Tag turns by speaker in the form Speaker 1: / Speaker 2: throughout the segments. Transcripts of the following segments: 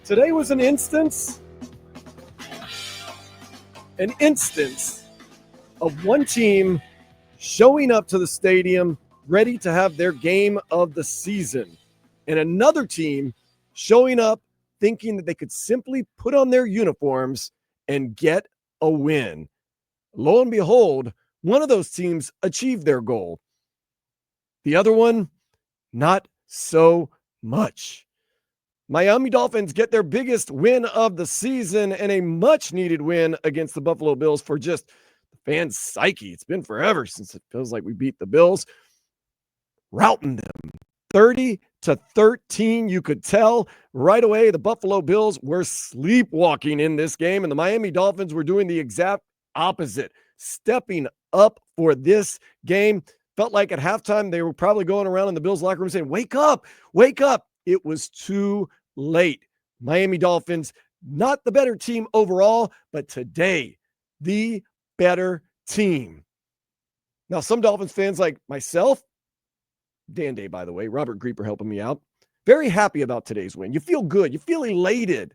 Speaker 1: Today was an instance of one team showing up to the stadium ready to have their game of the season, and another team showing up thinking that they could simply put on their uniforms and get a win. Lo and behold, one of those teams achieved their goal. The other one, not so much. Miami Dolphins get their biggest win of the season and a much-needed win against the Buffalo Bills for just the fans' psyche. It's been forever since it feels like we beat the Bills. Routing them 30-13. You could tell right away the Buffalo Bills were sleepwalking in this game, and the Miami Dolphins were doing the exact opposite, stepping up for this game. Felt like at halftime they were probably going around in the Bills locker room saying, wake up, wake up. It was too late. Miami Dolphins, not the better team overall, but today, the better team. Now, some Dolphins fans like myself, Dan Day, by the way, Robert Grieper helping me out, very happy about today's win. You feel good. You feel elated.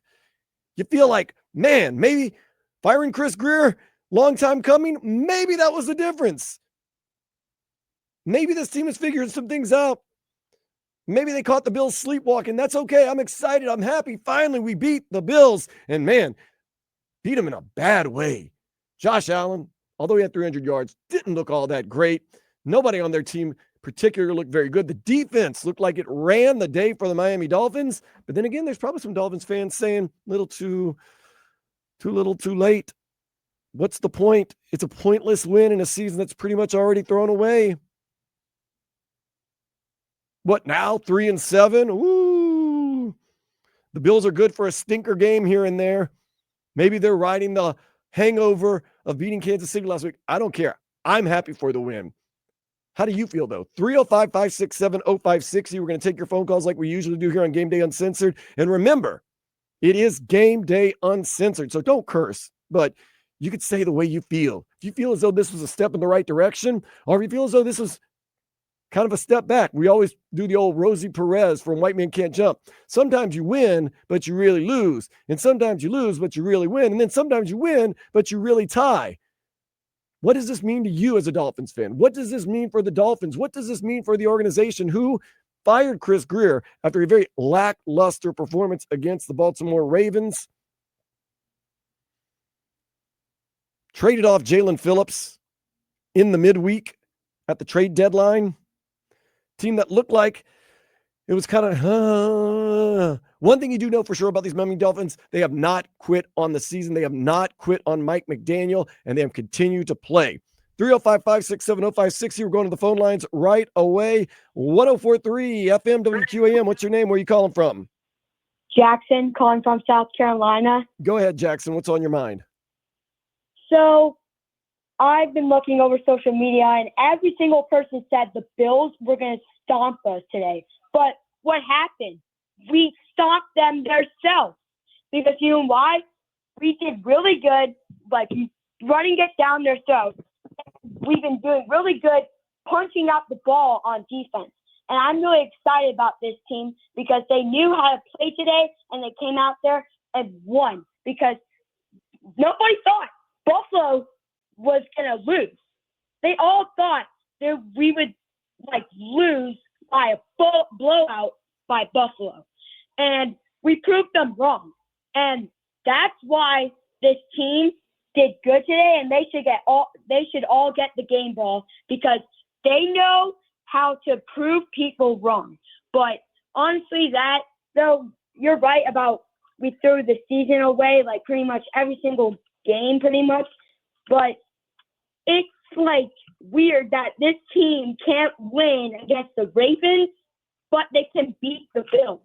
Speaker 1: You feel like, man, maybe firing Chris Grier, long time coming, maybe that was the difference. Maybe this team has figured some things out. Maybe they caught the Bills sleepwalking. That's okay. I'm excited. I'm happy. Finally, we beat the Bills. And man, beat them in a bad way. Josh Allen, although he had 300 yards, didn't look all that great. Nobody on their team particularly looked very good. The defense looked like it ran the day for the Miami Dolphins. But then again, there's probably some Dolphins fans saying, little too little too late. What's the point? It's a pointless win in a season that's pretty much already thrown away. What now? 3-7? Ooh. The Bills are good for a stinker game here and there. Maybe they're riding the hangover of beating Kansas City last week. I don't care. I'm happy for the win. How do you feel, though? 305-567-0560. We're going to take your phone calls like we usually do here on Gameday Uncensored. And remember, it is Gameday Uncensored, so don't curse. But you could say the way you feel. If you feel as though this was a step in the right direction, or if you feel as though this was kind of a step back. We always do the old Rosie Perez from White Man Can't Jump. Sometimes you win, but you really lose. And sometimes you lose, but you really win. And then sometimes you win, but you really tie. What does this mean to you as a Dolphins fan? What does this mean for the Dolphins? What does this mean for the organization who fired Chris Grier after a very lackluster performance against the Baltimore Ravens? Traded off Jalen Phillips in the midweek at the trade deadline. Team that looked like it was kind of, One thing you do know for sure about these Miami Dolphins, they have not quit on the season. They have not quit on Mike McDaniel, and they have continued to play. 305-567-0560. We're going to the phone lines right away. 104.3 FM WQAM. What's your name? Where are you calling from?
Speaker 2: Jackson, calling from South Carolina.
Speaker 1: Go ahead, Jackson. What's on your mind?
Speaker 2: So I've been looking over social media, and every single person said the Bills were going to stomp us today. But what happened? We stomped them themselves. Because you know why? We did really good, like running it down their throats. We've been doing really good punching out the ball on defense. And I'm really excited about this team because they knew how to play today, and they came out there and won. Because nobody thought Buffalo was going to lose. They all thought that we would lose by a blowout by Buffalo. And we proved them wrong. And that's why this team did good today, and they should all get the game ball because they know how to prove people wrong. But honestly, you're right about we threw the season away like pretty much every single game pretty much. But it's weird that this team can't win against the Ravens, but they can beat the Bills.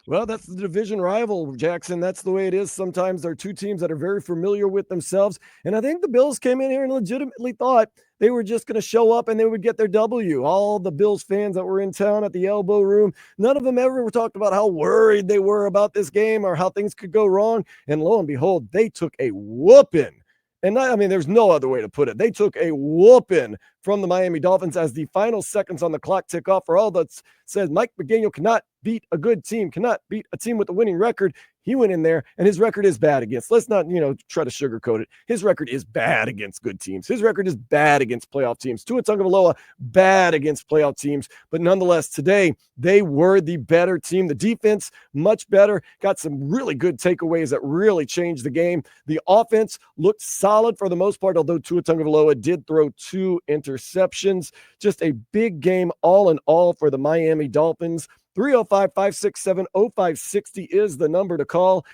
Speaker 1: Well, that's the division rival, Jackson. That's the way it is. Sometimes there are two teams that are very familiar with themselves. And I think the Bills came in here and legitimately thought they were just going to show up and they would get their W. All the Bills fans that were in town at the Elbow Room, none of them ever talked about how worried they were about this game or how things could go wrong. And lo and behold, they took a whooping. And there's no other way to put it. They took a whooping from the Miami Dolphins as the final seconds on the clock tick off. For all that says Mike McDaniel cannot beat a good team, cannot beat a team with a winning record, he went in there, and his record is bad against. Let's not, try to sugarcoat it. His record is bad against good teams. His record is bad against playoff teams. Tua Tagovailoa, bad against playoff teams. But nonetheless, today, they were the better team. The defense, much better. Got some really good takeaways that really changed the game. The offense looked solid for the most part, although Tua Tagovailoa did throw 2 interceptions. Just a big game all in all for the Miami Dolphins. 305-567-0560 is the number to call.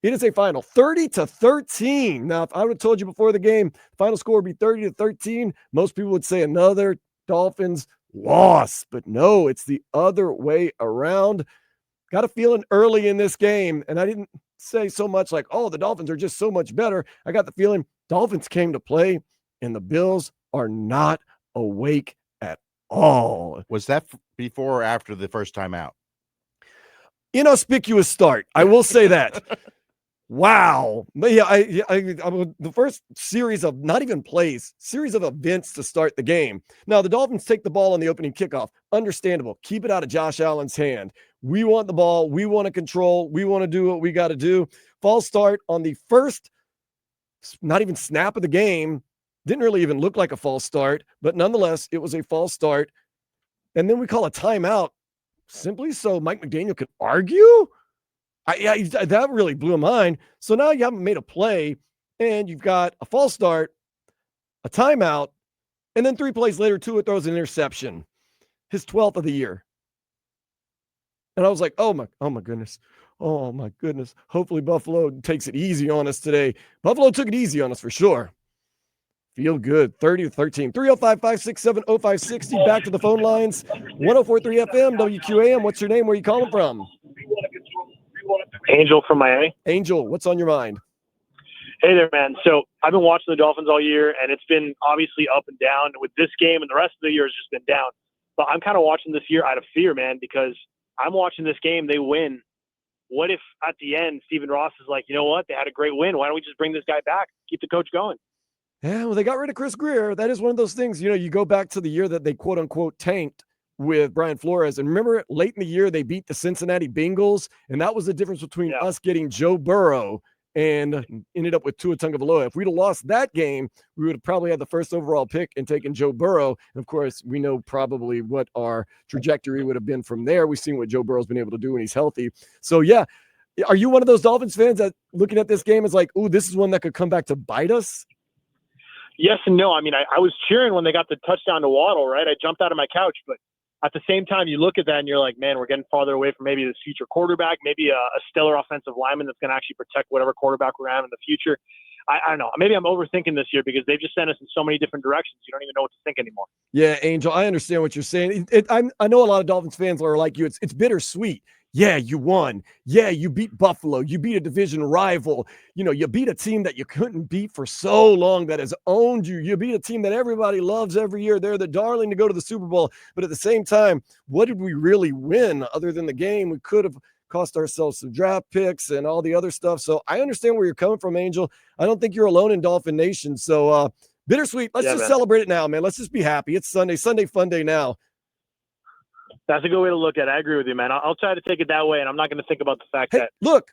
Speaker 1: It is a final 30-13. Now, if I would have told you before the game, the final score would be 30-13, most people would say another Dolphins loss. But no, it's the other way around. Got a feeling early in this game, and I didn't say so much like, oh, the Dolphins are just so much better. I got the feeling Dolphins came to play, and the Bills are not awake at all.
Speaker 3: Was that before or after the first time out?
Speaker 1: Inauspicious start. I will say that. Wow. But yeah, the first series of not even plays, series of events to start the game. Now, the Dolphins take the ball on the opening kickoff. Understandable. Keep it out of Josh Allen's hand. We want the ball. We want to control. We want to do what we got to do. False start on the first, not even snap of the game. Didn't really even look like a false start, but nonetheless, it was a false start. And then we call a timeout simply so Mike McDaniel could argue. That really blew my mind. So now you haven't made a play, and you've got a false start, a timeout, and then 3 plays later, Tua throws an interception, his 12th of the year. And I was like, oh my goodness. Oh my goodness. Hopefully Buffalo takes it easy on us today. Buffalo took it easy on us for sure. Feel good. 30-13. 305-567-0560. Back to the phone lines. 104.3 FM, WQAM. What's your name? Where are you calling from?
Speaker 4: Angel from Miami.
Speaker 1: Angel, what's on your mind?
Speaker 4: Hey there, man. So I've been watching the Dolphins all year, and it's been obviously up and down with this game, and the rest of the year has just been down. But I'm kind of watching this year out of fear, man, because I'm watching this game. They win. What if at the end Stephen Ross is like, you know what? They had a great win. Why don't we just bring this guy back? Keep the coach going.
Speaker 1: Yeah, well, they got rid of Chris Greer. That is one of those things, you go back to the year that they quote unquote tanked with Brian Flores. And remember, late in the year, they beat the Cincinnati Bengals. And that was the difference between us getting Joe Burrow and ended up with Tua Tagovailoa. If we'd have lost that game, we would have probably had the first overall pick and taken Joe Burrow. And of course, we know probably what our trajectory would have been from there. We've seen what Joe Burrow's been able to do when he's healthy. So yeah, are you one of those Dolphins fans that looking at this game is like, ooh, this is one that could come back to bite us?
Speaker 4: Yes and no. I mean, I was cheering when they got the touchdown to Waddle, right? I jumped out of my couch, but at the same time, you look at that and you're like, man, we're getting farther away from maybe this future quarterback, maybe a stellar offensive lineman that's going to actually protect whatever quarterback we're going to have in the future. I don't know. Maybe I'm overthinking this year because they've just sent us in so many different directions. You don't even know what to think anymore.
Speaker 1: Yeah, Angel, I understand what you're saying. I know a lot of Dolphins fans are like you. It's bittersweet. Yeah, you won. Yeah, you beat Buffalo. You beat a division rival. You beat a team that you couldn't beat for so long that has owned you. You beat a team that everybody loves every year. They're the darling to go to the Super Bowl. But at the same time, what did we really win other than the game? We could have cost ourselves some draft picks and all the other stuff. So I understand where you're coming from, Angel. I don't think you're alone in Dolphin Nation. So bittersweet. Let's just celebrate it now, man. Let's just be happy. It's Sunday fun day now.
Speaker 4: That's a good way to look at it. I agree with you, man. I'll try to take it that way, and I'm not going to think about the fact that,
Speaker 1: look,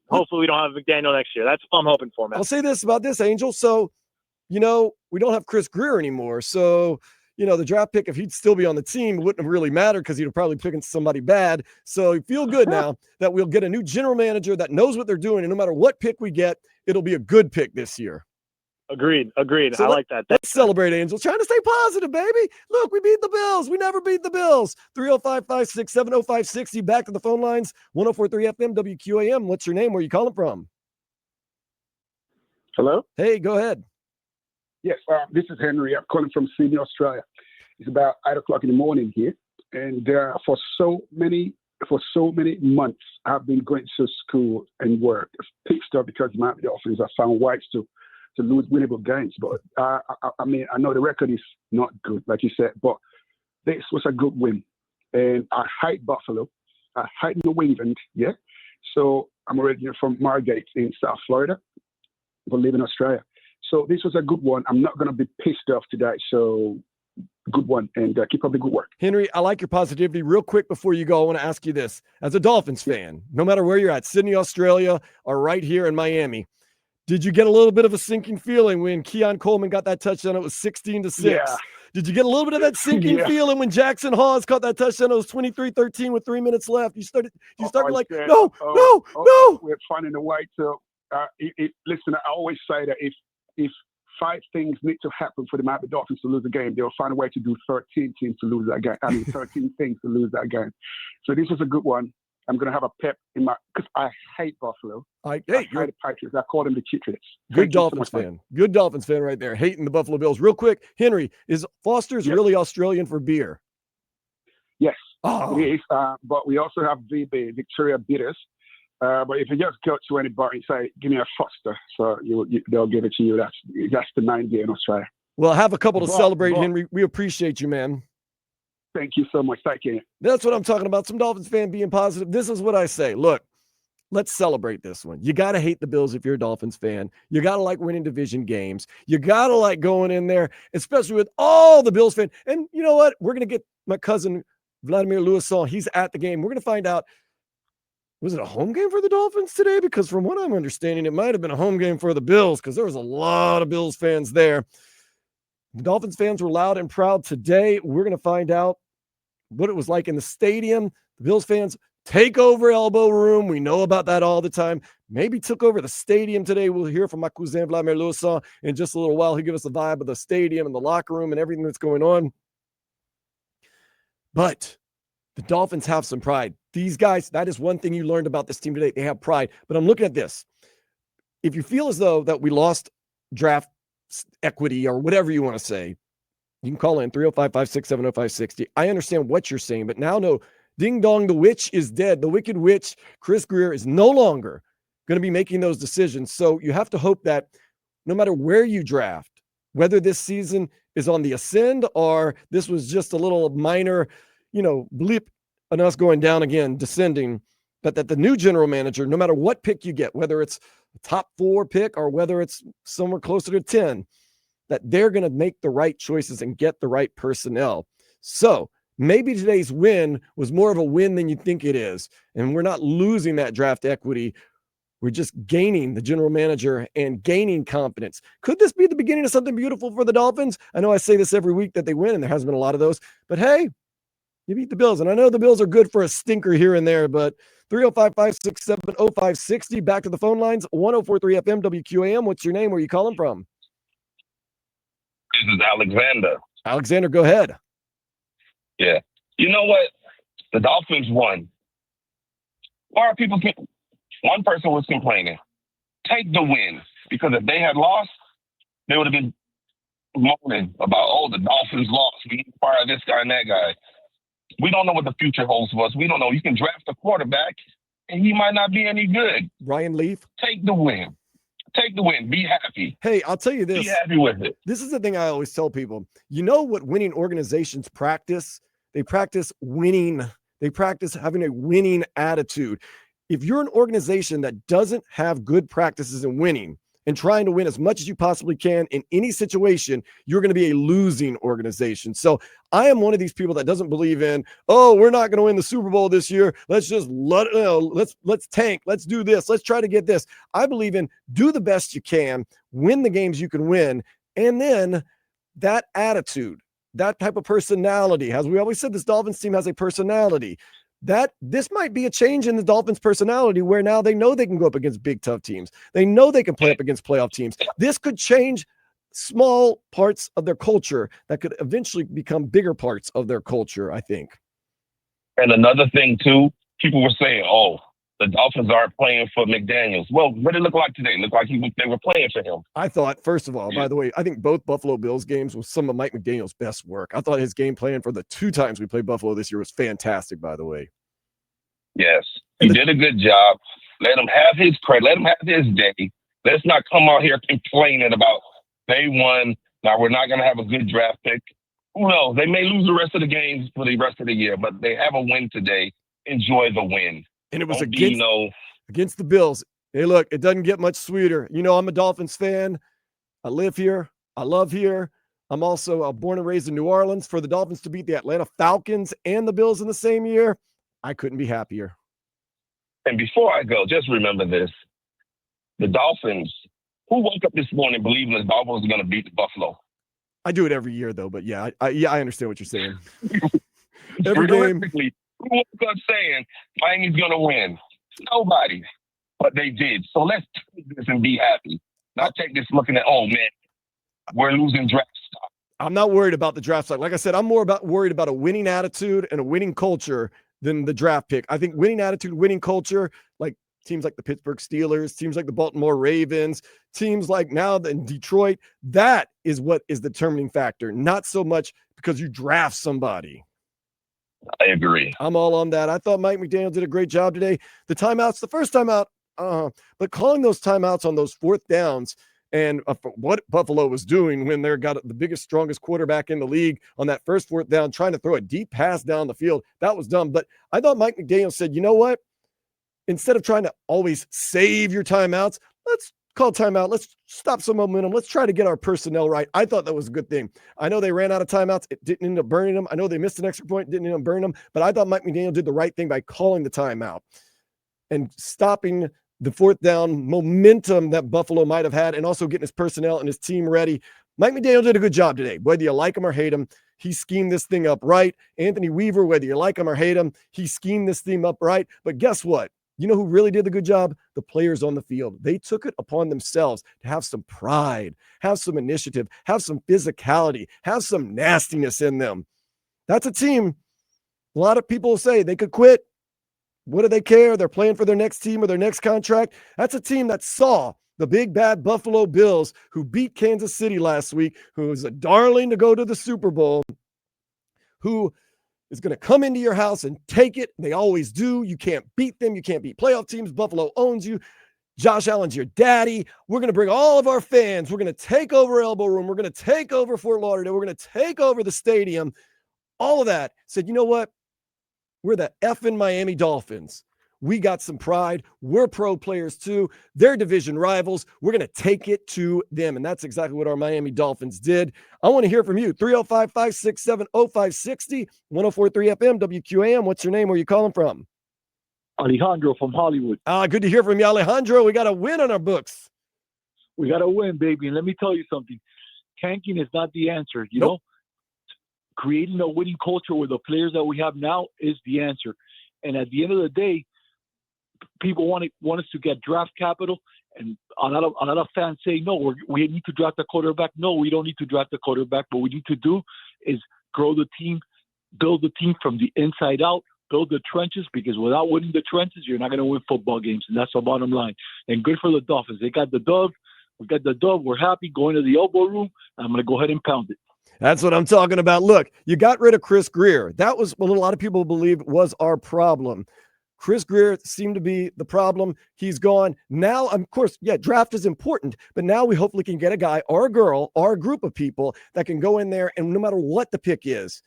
Speaker 4: hopefully we don't have McDaniel next year. That's what I'm hoping for, man.
Speaker 1: I'll say this about this, Angel. So, we don't have Chris Greer anymore. So, the draft pick, if he'd still be on the team, wouldn't have really mattered because he'd have probably picked somebody bad. So, you feel good now that we'll get a new general manager that knows what they're doing, and no matter what pick we get, it'll be a good pick this year.
Speaker 4: Agreed.
Speaker 1: So
Speaker 4: I like that.
Speaker 1: Let's celebrate, Angel. Trying to stay positive, baby. Look, we beat the Bills. We never beat the Bills. 305-567-0560. Back to the phone lines. 104.3 FM, WQAM. What's your name? Where are you calling from?
Speaker 5: Hello?
Speaker 1: Hey, go ahead.
Speaker 5: Yes, this is Henry. I'm calling from Sydney, Australia. It's about 8 o'clock in the morning here. And for so many months, I've been going to school and work. Pissed off because my Dolphins have found ways to lose winnable games. But I know the record is not good, like you said, but this was a good win. And I hate Buffalo. I hate New England, yeah? So I'm originally from Margate in South Florida, but live in Australia. So this was a good one. I'm not going to be pissed off today. So good one, and keep up the good work.
Speaker 1: Henry, I like your positivity. Real quick before you go, I want to ask you this. As a Dolphins fan, no matter where you're at, Sydney, Australia, or right here in Miami, did you get a little bit of a sinking feeling when Keon Coleman got that touchdown? It was 16-6.
Speaker 5: Yeah.
Speaker 1: Did you get a little bit of that sinking
Speaker 5: Yeah.
Speaker 1: feeling when Jackson Hawes caught that touchdown? It was 23-13 with 3 minutes left. You started like,
Speaker 5: said,
Speaker 1: no.
Speaker 5: We're finding a way to. Listen, I always say that if 5 things need to happen for the Miami Dolphins to lose the game, they'll find a way to do 13 teams to lose that game. 13 things to lose that game. So this was a good one. I'm going to have a pep in my, because I hate Buffalo. I hate the Patriots. I call them the Patriots.
Speaker 1: Good Dolphins fan. Good Dolphins fan right there. Hating the Buffalo Bills. Real quick, Henry, is Foster's really Australian for beer?
Speaker 5: Yes,
Speaker 1: it
Speaker 5: is. But we also have VB, Victoria Bitters. But if you just go to any bar and say, give me a Foster, so they'll give it to you. That's the 9 beer in Australia.
Speaker 1: Well, have a couple to celebrate, Henry. We appreciate you, man.
Speaker 5: Thank you so much. Thank you.
Speaker 1: That's what I'm talking about. Some Dolphins fan being positive. This is what I say. Look, let's celebrate this one. You got to hate the Bills if you're a Dolphins fan. You got to like winning division games. You got to like going in there, especially with all the Bills fans. And you know what? We're going to get my cousin, Vladimir Louison. He's at the game. We're going to find out, was it a home game for the Dolphins today? Because from what I'm understanding, it might have been a home game for the Bills because there was a lot of Bills fans there. The Dolphins fans were loud and proud today. We're going to find out what it was like in the stadium. The Bills fans take over Elbow Room. We know about that all the time. Maybe took over the stadium today. We'll hear from my cousin Vladimir Louison in just a little while. He'll give us the vibe of the stadium and the locker room and everything that's going on. But the Dolphins have some pride. These guys, that is one thing you learned about this team today. They have pride. But I'm looking at this. If you feel as though that we lost draft equity or whatever you want to say, you can call in 305-567-0560. I understand what you're saying, but now no, ding dong, the witch is dead. The wicked witch, Chris Greer, is no longer going to be making those decisions. So you have to hope that no matter where you draft, whether this season is on the ascend or this was just a little minor, blip on us going down again, descending, but that the new general manager, no matter what pick you get, whether it's a top 4 pick or whether it's somewhere closer to 10, that they're going to make the right choices and get the right personnel. So maybe today's win was more of a win than you think it is. And we're not losing that draft equity. We're just gaining the general manager and gaining confidence. Could this be the beginning of something beautiful for the Dolphins? I know I say this every week that they win, and there hasn't been a lot of those. But hey, you beat the Bills. And I know the Bills are good for a stinker here and there, but 305-567-0560. Back to the phone lines, 104.3 FM WQAM. What's your name? Where are you calling from?
Speaker 6: This is Alexander.
Speaker 1: Alexander, go ahead.
Speaker 6: Yeah. You know what? The Dolphins won. Why are people one person was complaining. Take the win. Because if they had lost, they would have been moaning about, the Dolphins lost. We need to fire this guy and that guy. We don't know what the future holds for us. We don't know. You can draft a quarterback, and he might not be any good.
Speaker 1: Ryan Leaf.
Speaker 6: Take the win. Take the win. Be happy.
Speaker 1: Hey, I'll tell you this.
Speaker 6: Be happy with it.
Speaker 1: This is the thing I always tell people. You know what winning organizations practice? They practice winning. They practice having a winning attitude. If you're an organization that doesn't have good practices in winning and trying to win as much as you possibly can in any situation, you're going to be a losing organization. So I am one of these people that doesn't believe in, we're not going to win the Super Bowl this year. Let's just let's tank. Let's do this. Let's try to get this. I believe in do the best you can, win the games you can win. And then that attitude, that type of personality, as we always said, this Dolphins team has a personality. That this might be a change in the Dolphins' personality where now they know they can go up against big, tough teams. They know they can play up against playoff teams. This could change small parts of their culture that could eventually become bigger parts of their culture, I think.
Speaker 6: And another thing, too, people were saying, the Dolphins aren't playing for McDaniels. Well, what did it look like today? It looked like they were playing for him.
Speaker 1: I thought, first of all, by the way, I think both Buffalo Bills games was some of Mike McDaniel's best work. I thought his game plan for the 2 times we played Buffalo this year was fantastic, by the way.
Speaker 6: Yes, he did a good job. Let him have his credit. Let him have his day. Let's not come out here complaining about they won. Now we're not going to have a good draft pick. Who knows? They may lose the rest of the games for the rest of the year, but they have a win today. Enjoy the win.
Speaker 1: And it was against the Bills. Hey, look, it doesn't get much sweeter. I'm a Dolphins fan. I live here. I love here. I'm also born and raised in New Orleans. For the Dolphins to beat the Atlanta Falcons and the Bills in the same year, I couldn't be happier.
Speaker 6: And before I go, just remember this. The Dolphins, who woke up this morning believing the Dolphins were going to beat the Buffalo?
Speaker 1: I do it every year, though. But yeah, I understand what you're saying. Every game.
Speaker 6: Realistically, who woke up saying Miami's going to win? Nobody. But they did. So let's take this and be happy. Not take this looking at, oh, man, we're losing draft stock.
Speaker 1: I'm not worried about the draft stock. Like I said, I'm more worried about a winning attitude and a winning culture than the draft pick. I think winning attitude, winning culture, like teams like the Pittsburgh Steelers, teams like the Baltimore Ravens, teams like now in Detroit, that is what is the determining factor, not so much because you draft somebody.
Speaker 6: I agree.
Speaker 1: I'm all on that. I thought Mike McDaniel did a great job today. The timeouts, the first timeout, but calling those timeouts on those fourth downs and what Buffalo was doing when they got the biggest, strongest quarterback in the league on that first fourth down, trying to throw a deep pass down the field, that was dumb. But I thought Mike McDaniel said, you know what? Instead of trying to always save your timeouts, let's call timeout. Let's stop some momentum. Let's try to get our personnel right. I thought that was a good thing. I know they ran out of timeouts. It didn't end up burning them. I know they missed an extra point. Didn't end up burning them. But I thought Mike McDaniel did the right thing by calling the timeout and stopping the fourth down momentum that Buffalo might have had, and also getting his personnel and his team ready. Mike McDaniel did a good job today. Whether you like him or hate him, he schemed this thing up right. Anthony Weaver, whether you like him or hate him, he schemed this thing up right. But guess what? You know who really did the good job? The players on the field. They took it upon themselves to have some pride, have some initiative, have some physicality, have some nastiness in them. That's a team. A lot of people say they could quit. What do they care? They're playing for their next team or their next contract. That's a team that saw the big bad Buffalo Bills, who beat Kansas City last week, who is a darling to go to the Super Bowl, who is going to come into your house and take it. They always do. You can't beat them. You can't beat playoff teams. Buffalo owns you. Josh Allen's your daddy. We're going to bring all of our fans. We're going to take over Elbow Room. We're going to take over Fort Lauderdale. We're going to take over the stadium. All of that. Said, you know what? We're the effing Miami Dolphins. We got some pride. We're pro players too. They're division rivals. We're going to take it to them. And that's exactly what our Miami Dolphins did. I want to hear from you. 305-567-0560, 104.3 FM, WQAM. What's your name? Where are you calling from?
Speaker 7: Alejandro from Hollywood.
Speaker 1: Good to hear from you, Alejandro. We got a win on our books.
Speaker 7: We got to win, baby. And let me tell you something. Tanking is not the answer. You
Speaker 1: Nope.
Speaker 7: know, creating a winning culture with the players that we have now is the answer. And at the end of the day, people want us to get draft capital, and a lot of fans say, no, we need to draft a quarterback. No, we don't need to draft a quarterback. What we need to do is grow the team, build the team from the inside out, build the trenches, because without winning the trenches, you're not going to win football games, and that's the bottom line. And good for the Dolphins. They got the dub. We got the dub. We're happy going to the Elbow Room. I'm going to go ahead and pound it.
Speaker 1: That's what I'm talking about. Look, you got rid of Chris Greer. That was what a lot of people believe was our problem. Chris Greer seemed to be the problem. He's gone. Now, of course, yeah, draft is important, but now we hopefully can get a guy or a girl or a group of people that can go in there and no matter what the pick is,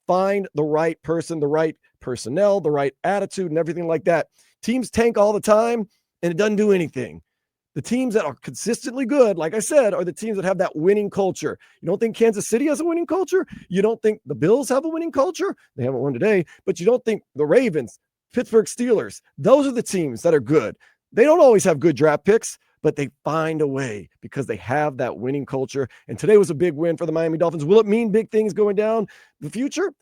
Speaker 1: find the right person, the right personnel, the right attitude and everything like that. Teams tank all the time and it doesn't do anything. The teams that are consistently good, like I said, are the teams that have that winning culture. You don't think Kansas City has a winning culture? You don't think the Bills have a winning culture? They haven't won today, but you don't think the Ravens, Pittsburgh Steelers, those are the teams that are good. They don't always have good draft picks, but they find a way because they have that winning culture. And today was a big win for the Miami Dolphins. Will it mean big things going down the future?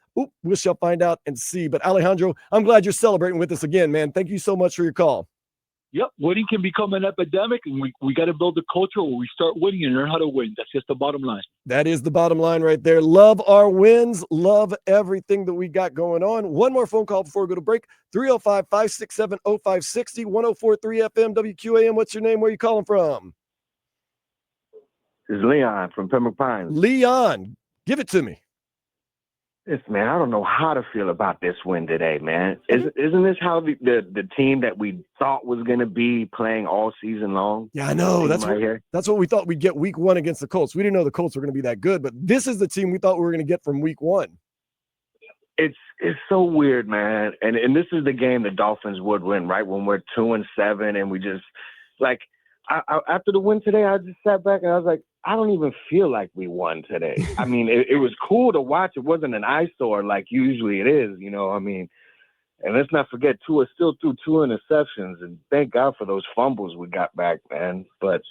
Speaker 1: We shall find out and see. But Alejandro, I'm glad you're celebrating with us again, man. Thank you so much for your call.
Speaker 7: Yep, winning can become an epidemic, and we got to build a culture where we start winning and learn how to win. That's just the bottom line.
Speaker 1: That is the bottom line right there. Love our wins. Love everything that we got going on. One more phone call before we go to break. 305-567-0560, 104.3 FM, WQAM. What's your name? Where are you calling from?
Speaker 8: This is Leon from Pembroke Pines.
Speaker 1: Leon, give it to me.
Speaker 8: Yes, man, I don't know how to feel about this win today, man. Isn't this how the team that we thought was going to be playing all season long?
Speaker 1: Yeah, I know. That's what we thought we'd get week one against the Colts. We didn't know the Colts were going to be that good, but this is the team we thought we were going to get from week one.
Speaker 8: It's so weird, man. And this is the game the Dolphins would win, right? When we're 2-7 and we just, like, I after the win today, I just sat back and I was like, I don't even feel like we won today. I mean, it was cool to watch. It wasn't an eyesore like usually it is, you know. I mean, and let's not forget, Tua still threw 2 interceptions, and thank God for those fumbles we got back, man. But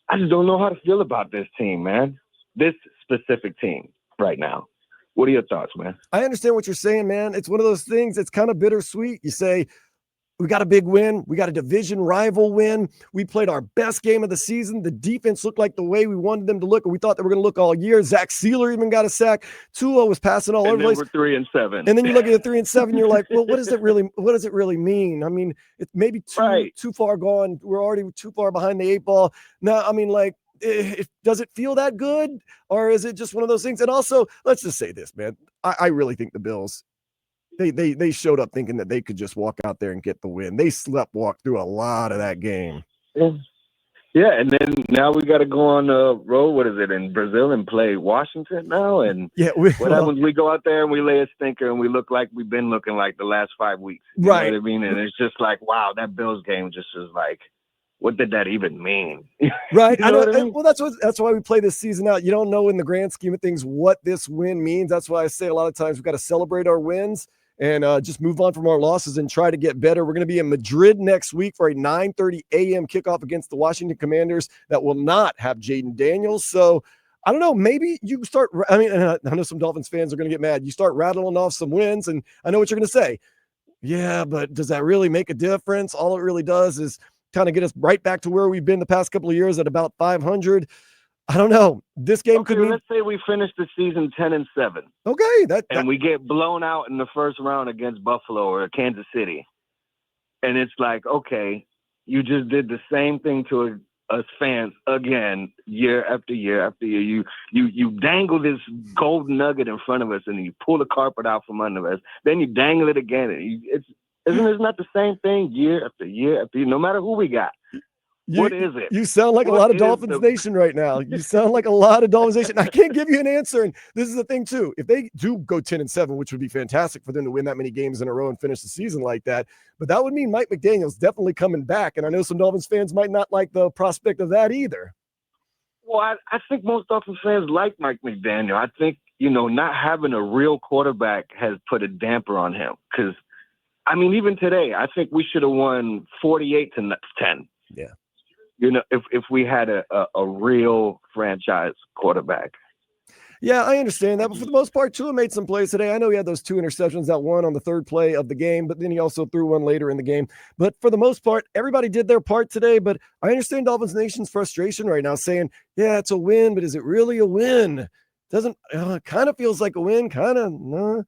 Speaker 8: I just don't know how to feel about this team, man. This specific team right now. What are your thoughts, man?
Speaker 1: I understand what you're saying, man. It's one of those things. It's kind of bittersweet. You say, we got a big win. We got a division rival win. We played our best game of the season. The defense looked like the way we wanted them to look, or we thought they were going to look all year. Zach Sealer even got a sack. Tua was passing all over the place.
Speaker 8: We're 3-7.
Speaker 1: And then you look at the 3-7, you're like, well, what does it really mean? I mean, it's maybe too far gone. We're already too far behind the 8 ball. Now, I mean, like, does it feel that good, or is it just one of those things? And also, let's just say this, man. I really think the Bills, they showed up thinking that they could just walk out there and get the win. They walked through a lot of that game.
Speaker 8: Yeah, and then now we got to go on the road. What is it, in Brazil, and play Washington now? And what happens? We go out there and we lay a stinker, and we look like we've been looking like the last 5 weeks. You
Speaker 1: right?
Speaker 8: Know what I mean, and it's just like, wow, that Bills game just is like, what did that even mean?
Speaker 1: Right.
Speaker 8: You know what I mean?
Speaker 1: Well, that's why we play this season out. You don't know in the grand scheme of things what this win means. That's why I say a lot of times we've got to celebrate our wins and just move on from our losses and try to get better. We're going to be in Madrid next week for a 9:30 a.m. kickoff against the Washington Commanders that will not have Jaden Daniels. So I don't know. Maybe you start. I mean, I know some Dolphins fans are going to get mad. You start rattling off some wins, and I know what you're going to say. Yeah, but does that really make a difference? All it really does is kind of get us right back to where we've been the past couple of years at about 500. I don't know. This game could mean.
Speaker 8: Let's say we finish the season 10-7.
Speaker 1: Okay,
Speaker 8: and we get blown out in the first round against Buffalo or Kansas City, and it's like, okay, you just did the same thing to us fans again, year after year after year. You dangle this golden nugget in front of us, and you pull the carpet out from under us. Then you dangle it again. Isn't it not the same thing year after year after year? No matter who we got. What is it?
Speaker 1: You sound like a lot of Dolphins Nation right now. You sound like a lot of Dolphins Nation. I can't give you an answer. And this is the thing, too. If they do go 10-7, which would be fantastic for them to win that many games in a row and finish the season like that, but that would mean Mike McDaniel's definitely coming back. And I know some Dolphins fans might not like the prospect of that either.
Speaker 8: Well, I think most Dolphins fans like Mike McDaniel. I think, not having a real quarterback has put a damper on him. Because, I mean, even today, I think we should have won 48-10.
Speaker 1: Yeah.
Speaker 8: If we had a real franchise quarterback.
Speaker 1: Yeah, I understand that. But for the most part, Tua made some plays today. I know he had those 2 interceptions, that one on the 3rd play of the game, but then he also threw one later in the game. But for the most part, everybody did their part today. But I understand Dolphins Nation's frustration right now saying, yeah, it's a win, but is it really a win? Doesn't kind of feels like a win, kind of.